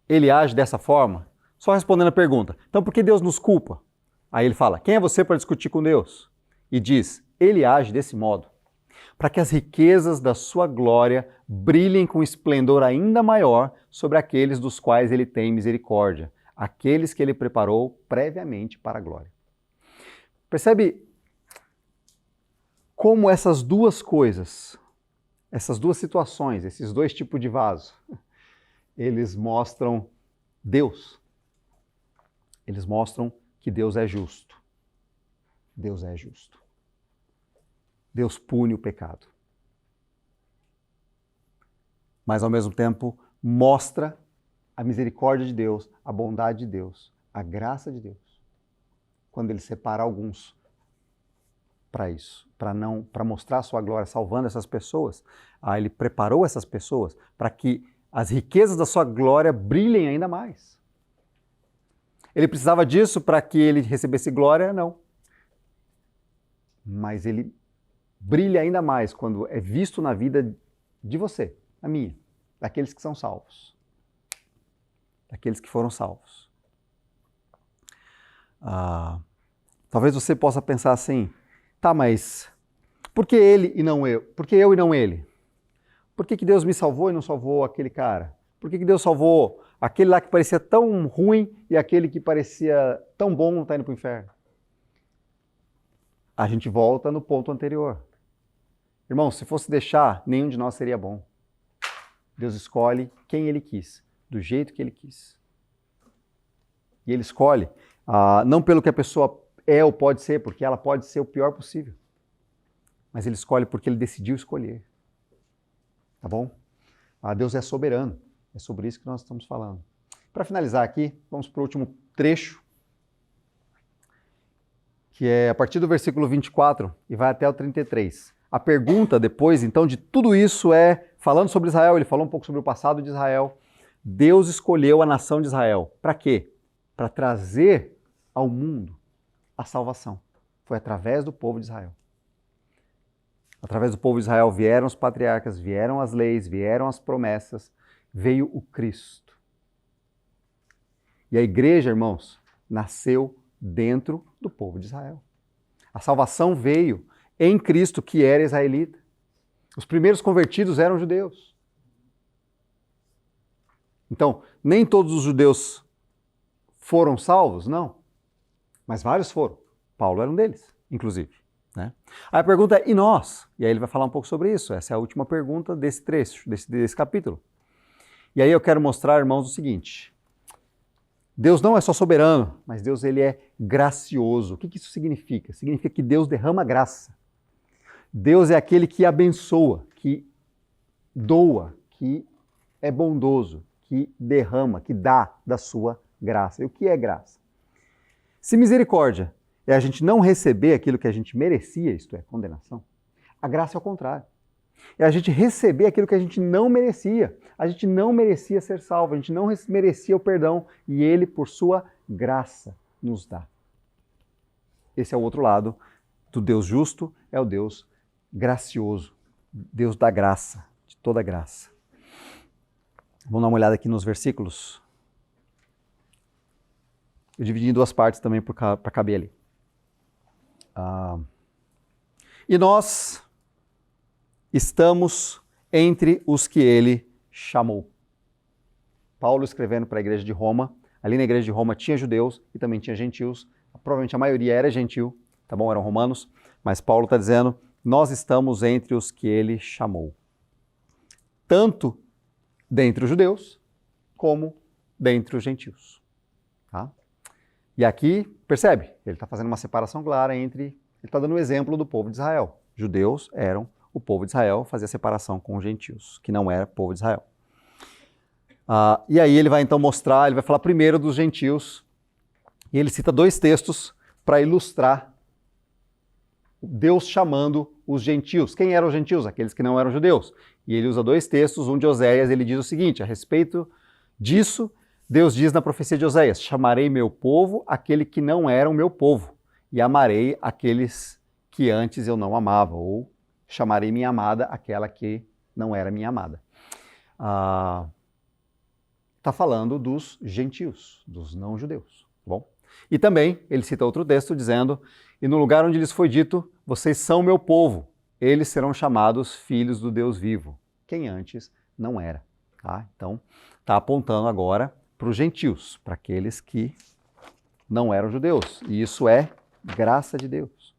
ele age dessa forma, só respondendo a pergunta. Então, por que Deus nos culpa? Aí ele fala, quem é você para discutir com Deus? E diz, ele age desse modo, para que as riquezas da sua glória brilhem com esplendor ainda maior sobre aqueles dos quais ele tem misericórdia, aqueles que ele preparou previamente para a glória. Percebe como essas duas coisas, essas duas situações, esses dois tipos de vaso, eles mostram Deus. Eles mostram que Deus é justo. Deus é justo. Deus pune o pecado. Mas, ao mesmo tempo, mostra a misericórdia de Deus, a bondade de Deus, a graça de Deus, quando ele separa alguns para isso, para mostrar a sua glória, salvando essas pessoas. Ele preparou essas pessoas para que as riquezas da sua glória brilhem ainda mais. Ele precisava disso para que ele recebesse glória? Não. Mas ele brilha ainda mais quando é visto na vida de você, na minha, daqueles que são salvos, daqueles que foram salvos. Talvez você possa pensar assim, tá, mas por que ele e não eu? Por que eu e não ele? Por que Deus me salvou e não salvou aquele cara? Por que Deus salvou aquele lá que parecia tão ruim e aquele que parecia tão bom não está indo para o inferno? A gente volta no ponto anterior. Irmão, se fosse deixar, nenhum de nós seria bom. Deus escolhe quem ele quis, do jeito que ele quis. E ele escolhe, não pelo que a pessoa é ou pode ser, porque ela pode ser o pior possível. Mas ele escolhe porque ele decidiu escolher. Tá bom? Deus é soberano. É sobre isso que nós estamos falando. Para finalizar aqui, vamos para o último trecho, que é a partir do versículo 24 e vai até o 33. A pergunta depois, então, de tudo isso é, falando sobre Israel, ele falou um pouco sobre o passado de Israel. Deus escolheu a nação de Israel. Para quê? Para trazer ao mundo a salvação. Foi através do povo de Israel. Através do povo de Israel vieram os patriarcas, vieram as leis, vieram as promessas, veio o Cristo. E a igreja, irmãos, nasceu dentro do povo de Israel. A salvação veio em Cristo, que era israelita. Os primeiros convertidos eram judeus. Então, nem todos os judeus foram salvos? Não. Mas vários foram. Paulo era um deles, inclusive. Né? Aí a pergunta é, e nós? E aí ele vai falar um pouco sobre isso. Essa é a última pergunta desse trecho, desse capítulo. E aí eu quero mostrar, irmãos, o seguinte. Deus não é só soberano, mas Deus ele é gracioso. O que isso significa? Significa que Deus derrama graça. Deus é aquele que abençoa, que doa, que é bondoso, que derrama, que dá da sua graça. E o que é graça? Se misericórdia é a gente não receber aquilo que a gente merecia, isto é, condenação, a graça é o contrário. É a gente receber aquilo que a gente não merecia. A gente não merecia ser salvo, a gente não merecia o perdão e Ele, por sua graça, nos dá. Esse é o outro lado do Deus justo, é o Deus gracioso, Deus da graça, de toda graça. Vamos dar uma olhada aqui nos versículos. Eu dividi em duas partes também para caber ali. E nós estamos entre os que ele chamou. Paulo escrevendo para a igreja de Roma. Ali na igreja de Roma tinha judeus e também tinha gentios. Provavelmente a maioria era gentil, tá bom? Eram romanos. Mas Paulo está dizendo, nós estamos entre os que ele chamou. Tanto dentre os judeus, como dentre os gentios. Tá? E aqui, percebe? Ele está fazendo uma separação clara entre... Ele está dando o exemplo do povo de Israel. Judeus eram o povo de Israel, fazia separação com os gentios, que não era povo de Israel. E aí ele vai então mostrar, ele vai falar primeiro dos gentios, e ele cita dois textos para ilustrar Deus chamando os gentios. Quem eram os gentios? Aqueles que não eram judeus. E ele usa dois textos, um de Oséias, ele diz o seguinte, a respeito disso, Deus diz na profecia de Oséias, chamarei meu povo aquele que não era o meu povo, e amarei aqueles que antes eu não amava, ou chamarei minha amada aquela que não era minha amada. Está falando dos gentios, dos não-judeus. Bom? E também ele cita outro texto dizendo, e no lugar onde lhes foi dito, vocês são meu povo, eles serão chamados filhos do Deus vivo, quem antes não era. Tá? Então, está apontando agora para os gentios, para aqueles que não eram judeus. E isso é graça de Deus.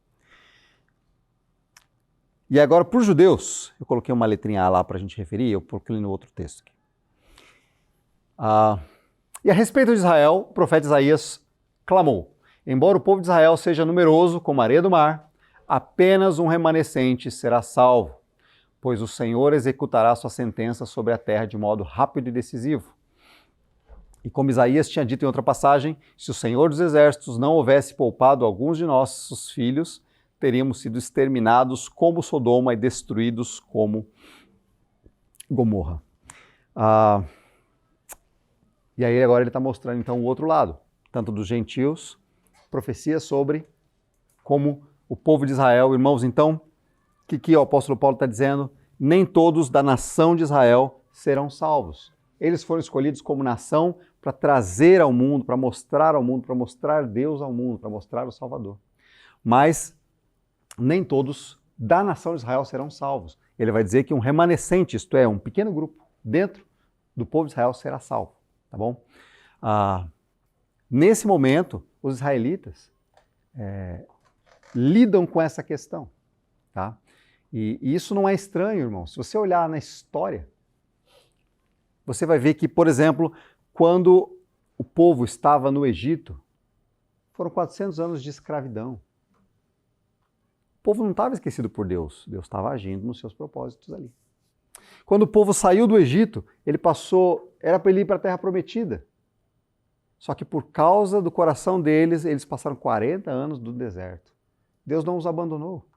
E agora, para os judeus, eu coloquei uma letrinha A lá para a gente referir, eu coloquei no outro texto aqui. E a respeito de Israel, o profeta Isaías clamou, embora o povo de Israel seja numeroso como a areia do mar, apenas um remanescente será salvo, pois o Senhor executará sua sentença sobre a terra de modo rápido e decisivo. E como Isaías tinha dito em outra passagem, se o Senhor dos Exércitos não houvesse poupado alguns de nossos filhos, teríamos sido exterminados como Sodoma e destruídos como Gomorra. E aí agora ele está mostrando então o outro lado, tanto dos gentios, profecia sobre como o povo de Israel. Irmãos, então, o que o apóstolo Paulo está dizendo? Nem todos da nação de Israel serão salvos. Eles foram escolhidos como nação para trazer ao mundo, para mostrar ao mundo, para mostrar Deus ao mundo, para mostrar o Salvador. Mas nem todos da nação de Israel serão salvos. Ele vai dizer que um remanescente, isto é, um pequeno grupo dentro do povo de Israel será salvo. Tá bom? Nesse momento, os israelitas lidam com essa questão. Tá? E isso não é estranho, irmão. Se você olhar na história, você vai ver que, por exemplo, quando o povo estava no Egito, foram 400 anos de escravidão. O povo não estava esquecido por Deus. Deus estava agindo nos seus propósitos ali. Quando o povo saiu do Egito, era para ele ir para a Terra Prometida. Só que por causa do coração deles, eles passaram 40 anos no deserto. Deus não os abandonou.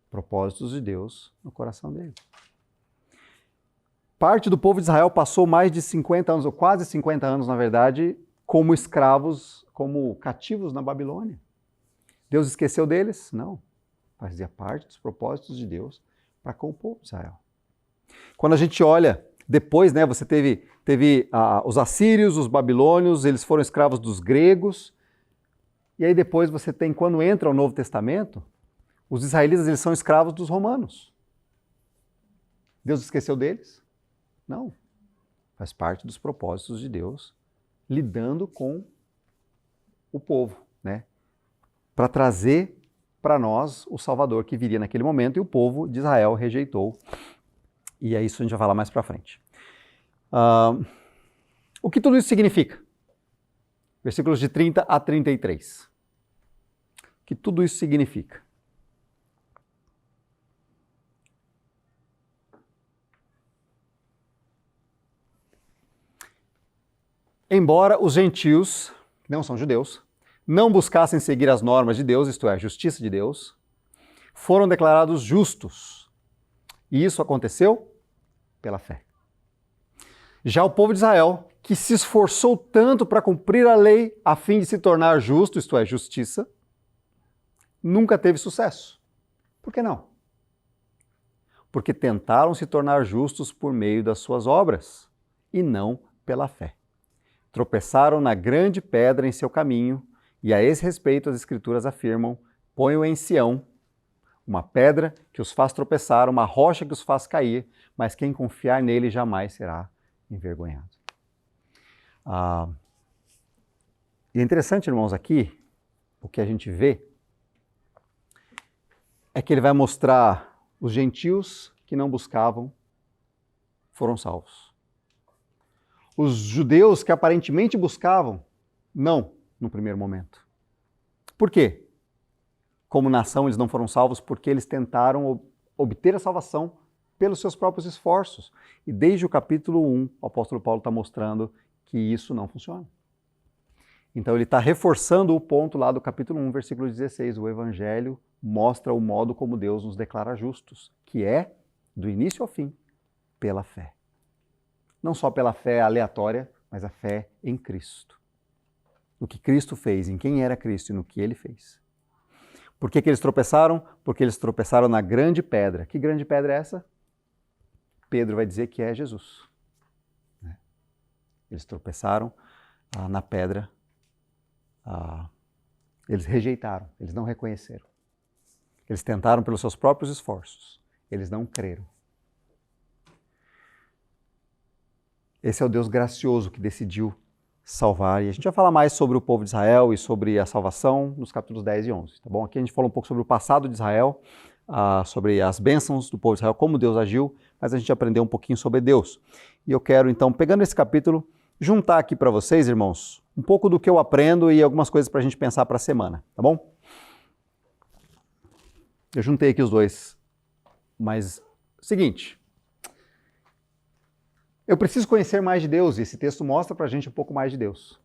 Propósitos de Deus no coração deles. Parte do povo de Israel passou mais de 50 anos, ou quase 50 anos, na verdade, como escravos, como cativos na Babilônia. Deus esqueceu deles? Não. Fazia parte dos propósitos de Deus para com o povo de Israel. Quando a gente olha, depois, né, você teve os assírios, os babilônios, eles foram escravos dos gregos. E aí depois você tem, quando entra o Novo Testamento, os israelitas eles são escravos dos romanos. Deus esqueceu deles? Não. Faz parte dos propósitos de Deus lidando com o povo, né? Para trazer para nós o Salvador que viria naquele momento e o povo de Israel rejeitou. E é isso que a gente vai falar mais para frente. O que tudo isso significa? Versículos de 30 a 33. O que tudo isso significa? Embora os gentios, que não são judeus, não buscassem seguir as normas de Deus, isto é, a justiça de Deus, foram declarados justos. E isso aconteceu pela fé. Já o povo de Israel, que se esforçou tanto para cumprir a lei a fim de se tornar justo, isto é, justiça, nunca teve sucesso. Por que não? Porque tentaram se tornar justos por meio das suas obras e não pela fé. Tropeçaram na grande pedra em seu caminho, e a esse respeito as Escrituras afirmam: ponham em Sião uma pedra que os faz tropeçar, uma rocha que os faz cair, mas quem confiar nele jamais será envergonhado. E é interessante, irmãos, aqui, o que a gente vê é que ele vai mostrar os gentios que não buscavam foram salvos. Os judeus que aparentemente buscavam, não no primeiro momento. Por quê? Como nação, eles não foram salvos porque eles tentaram obter a salvação pelos seus próprios esforços. E desde o capítulo 1, o apóstolo Paulo está mostrando que isso não funciona. Então ele está reforçando o ponto lá do capítulo 1, versículo 16, o evangelho mostra o modo como Deus nos declara justos, que é, do início ao fim, pela fé. Não só pela fé aleatória, mas a fé em Cristo. No que Cristo fez, em quem era Cristo e no que Ele fez. Por que eles tropeçaram? Porque eles tropeçaram na grande pedra. Que grande pedra é essa? Pedro vai dizer que é Jesus. Eles tropeçaram na pedra, eles rejeitaram, eles não reconheceram. Eles tentaram pelos seus próprios esforços, eles não creram. Esse é o Deus gracioso que decidiu salvar. E a gente vai falar mais sobre o povo de Israel e sobre a salvação nos capítulos 10 e 11, tá bom? Aqui a gente falou um pouco sobre o passado de Israel, sobre as bênçãos do povo de Israel, como Deus agiu, mas a gente aprendeu um pouquinho sobre Deus. E eu quero, então, pegando esse capítulo, juntar aqui para vocês, irmãos, um pouco do que eu aprendo e algumas coisas para a gente pensar para a semana, tá bom? Eu juntei aqui os dois, mas, seguinte, eu preciso conhecer mais de Deus e esse texto mostra para a gente um pouco mais de Deus.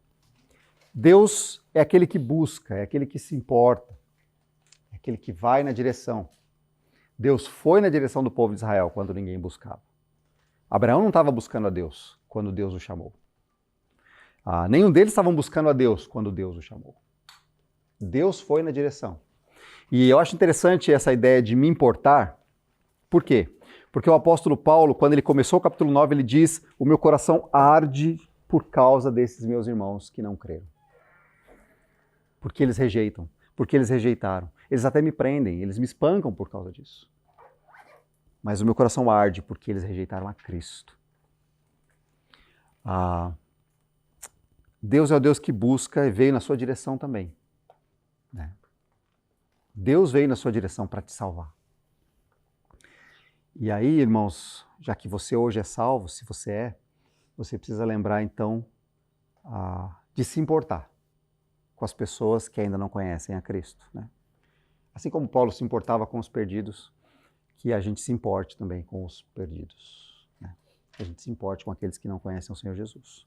Deus é aquele que busca, é aquele que se importa, é aquele que vai na direção. Deus foi na direção do povo de Israel quando ninguém buscava. Abraão não estava buscando a Deus quando Deus o chamou. Nenhum deles estavam buscando a Deus quando Deus o chamou. Deus foi na direção. E eu acho interessante essa ideia de me importar. Por quê? Porque o apóstolo Paulo, quando ele começou o capítulo 9, ele diz: o meu coração arde por causa desses meus irmãos que não creram. Porque eles rejeitam, porque eles rejeitaram. Eles até me prendem, eles me espancam por causa disso. Mas o meu coração arde porque eles rejeitaram a Cristo. Deus é o Deus que busca e veio na sua direção também. Né? Deus veio na sua direção para te salvar. E aí, irmãos, já que você hoje é salvo, se você é, você precisa lembrar então de se importar com as pessoas que ainda não conhecem a Cristo. Né? Assim como Paulo se importava com os perdidos, que a gente se importe também com os perdidos. Né? Que a gente se importe com aqueles que não conhecem o Senhor Jesus.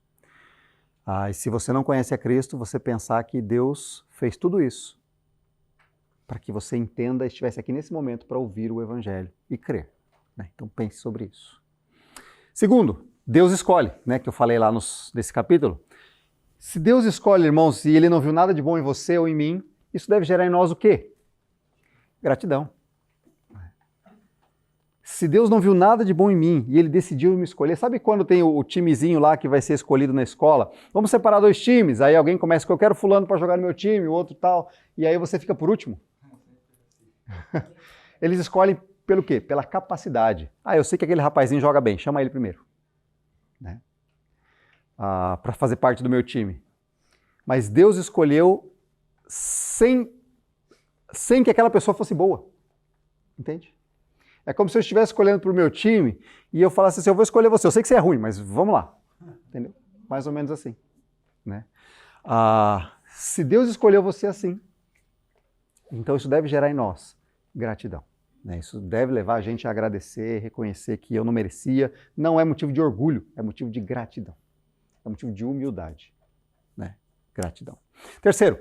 E se você não conhece a Cristo, você pensar que Deus fez tudo isso para que você entenda e estivesse aqui nesse momento para ouvir o Evangelho e crer. Né? Então pense sobre isso. Segundo, Deus escolhe, né, que eu falei lá nesse capítulo. Se Deus escolhe, irmãos, e Ele não viu nada de bom em você ou em mim, isso deve gerar em nós o quê? Gratidão. Se Deus não viu nada de bom em mim e Ele decidiu me escolher, sabe quando tem o timezinho lá que vai ser escolhido na escola? Vamos separar dois times, aí alguém começa com eu quero fulano para jogar no meu time, o outro tal, e aí você fica por último. Eles escolhem pelo quê? Pela capacidade. Eu sei que aquele rapazinho joga bem, chama ele primeiro. Né? Para fazer parte do meu time. Mas Deus escolheu sem que aquela pessoa fosse boa. Entende? É como se eu estivesse escolhendo para o meu time e eu falasse assim, eu vou escolher você, eu sei que você é ruim, mas vamos lá. Entendeu? Mais ou menos assim. Né? Se Deus escolheu você assim, então isso deve gerar em nós gratidão. Né? Isso deve levar a gente a agradecer, reconhecer que eu não merecia. Não é motivo de orgulho, é motivo de gratidão. É motivo de humildade. Né? Gratidão. Terceiro,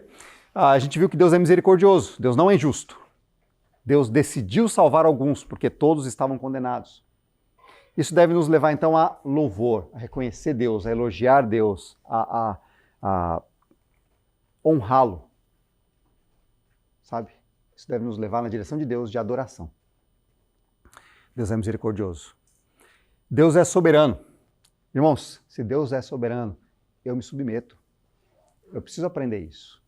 a gente viu que Deus é misericordioso, Deus não é injusto. Deus decidiu salvar alguns, porque todos estavam condenados. Isso deve nos levar, então, a louvor, a reconhecer Deus, a elogiar Deus, a honrá-lo. Sabe? Isso deve nos levar na direção de Deus, de adoração. Deus é misericordioso. Deus é soberano. Irmãos, se Deus é soberano, eu me submeto. Eu preciso aprender isso.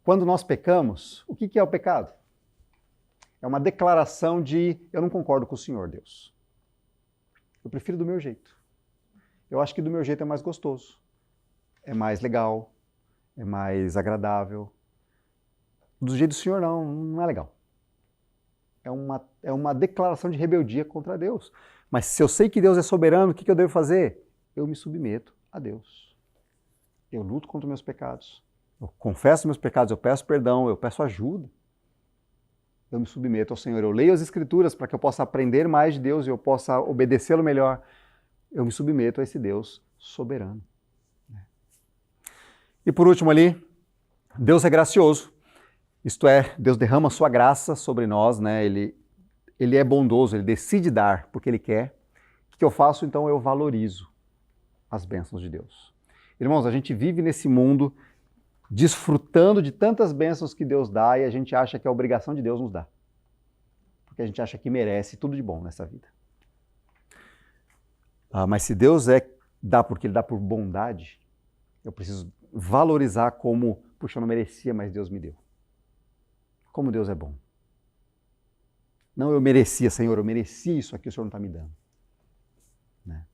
Quando nós pecamos, o que é o pecado? É uma declaração de eu não concordo com o Senhor, Deus. Eu prefiro do meu jeito. Eu acho que do meu jeito é mais gostoso. É mais legal. É mais agradável. Do jeito do Senhor não é legal. É uma declaração de rebeldia contra Deus. Mas se eu sei que Deus é soberano, o que eu devo fazer? Eu me submeto a Deus. Eu luto contra meus pecados. Eu confesso meus pecados, eu peço perdão, eu peço ajuda. Eu me submeto ao Senhor. Eu leio as Escrituras para que eu possa aprender mais de Deus e eu possa obedecê-lo melhor. Eu me submeto a esse Deus soberano. E por último ali, Deus é gracioso. Isto é, Deus derrama a sua graça sobre nós, né? Ele é bondoso, ele decide dar porque ele quer. O que eu faço? Então eu valorizo as bênçãos de Deus. Irmãos, a gente vive nesse mundo desfrutando de tantas bênçãos que Deus dá e a gente acha que é a obrigação de Deus nos dar. Porque a gente acha que merece tudo de bom nessa vida. Mas se Deus dá porque ele dá por bondade, eu preciso valorizar como, puxa, eu não merecia, mas Deus me deu. Como Deus é bom. Não eu merecia, Senhor, eu merecia isso aqui, o Senhor não está me dando. Né?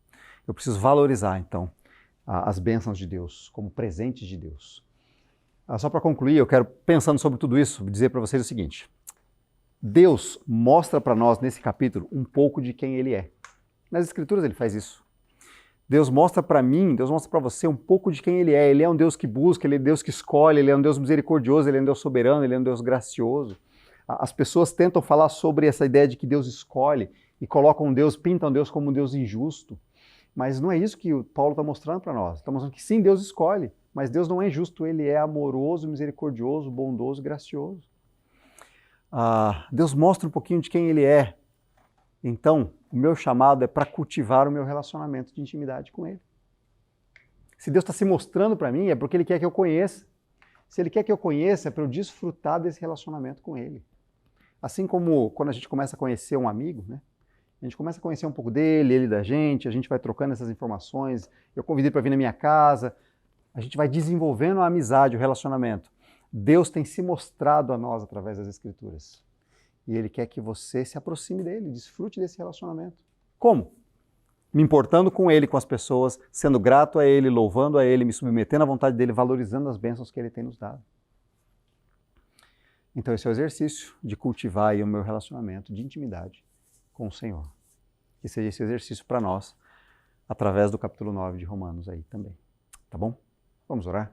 Eu preciso valorizar, então, as bênçãos de Deus, como presentes de Deus. Só para concluir, eu quero, pensando sobre tudo isso, dizer para vocês o seguinte. Deus mostra para nós, nesse capítulo, um pouco de quem Ele é. Nas Escrituras Ele faz isso. Deus mostra para mim, Deus mostra para você um pouco de quem Ele é. Ele é um Deus que busca, Ele é um Deus que escolhe, Ele é um Deus misericordioso, Ele é um Deus soberano, Ele é um Deus gracioso. As pessoas tentam falar sobre essa ideia de que Deus escolhe e colocam Deus, pintam Deus como um Deus injusto. Mas não é isso que o Paulo está mostrando para nós. Está mostrando que sim, Deus escolhe, mas Deus não é injusto, Ele é amoroso, misericordioso, bondoso, gracioso. Deus mostra um pouquinho de quem Ele é. Então, o meu chamado é para cultivar o meu relacionamento de intimidade com Ele. Se Deus está se mostrando para mim, é porque Ele quer que eu conheça. Se Ele quer que eu conheça, é para eu desfrutar desse relacionamento com Ele. Assim como quando a gente começa a conhecer um amigo, né? A gente começa a conhecer um pouco dele, ele da gente, a gente vai trocando essas informações, eu convidei para vir na minha casa, a gente vai desenvolvendo a amizade, o relacionamento. Deus tem se mostrado a nós através das Escrituras. E Ele quer que você se aproxime dele, desfrute desse relacionamento. Como? Me importando com Ele, com as pessoas, sendo grato a Ele, louvando a Ele, me submetendo à vontade dEle, valorizando as bênçãos que Ele tem nos dado. Então esse é o exercício de cultivar aí o meu relacionamento de intimidade com o Senhor. Que seja esse exercício para nós, através do capítulo 9 de Romanos aí também. Tá bom? Vamos orar?